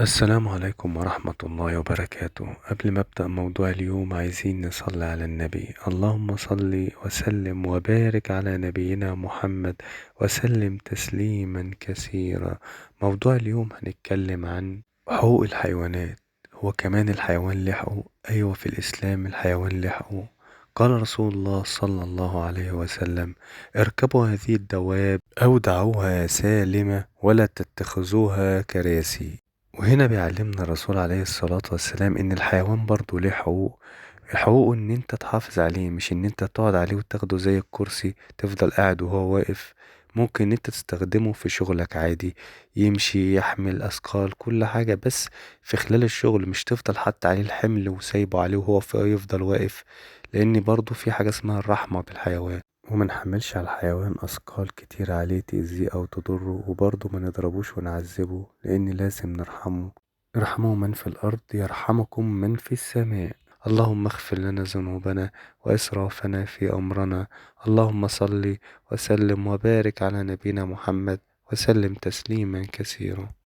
السلام عليكم ورحمة الله وبركاته. قبل ما أبدأ موضوع اليوم عايزين نصلي على النبي. اللهم صل وسلم وبارك على نبينا محمد وسلم تسليما كثيرا. موضوع اليوم هنتكلم عن حقوق الحيوانات. هو كمان الحيوان له حقوق؟ أيوة، في الإسلام الحيوان له حقوق. قال رسول الله صلى الله عليه وسلم: اركبوا هذه الدواب أو دعوها سالمة ولا تتخذوها كراسي. وهنا بيعلمنا الرسول عليه الصلاة والسلام إن الحيوان برضه ليه حقوق. حقوقه إن أنت تحافظ عليه، مش إن أنت تقعد عليه وتاخده زي الكرسي تفضل قاعد وهو واقف. ممكن إن أنت تستخدمه في شغلك عادي، يمشي يحمل أثقال كل حاجة، بس في خلال الشغل مش تفضل حتى عليه الحمل وسايبه عليه وهو يفضل واقف. لأن برضه في حاجة اسمها الرحمة بالحيوان، ومنحملش على الحيوان أثقال كتير عليه تأذيه أو تضره، وبرضه ما نضربوش ونعذبه، لأن لازم نرحمه. ارحموا من في الأرض يرحمكم من في السماء. اللهم اغفر لنا ذنوبنا وإسرافنا في أمرنا. اللهم صل وسلم وبارك على نبينا محمد وسلم تسليما كثيرا.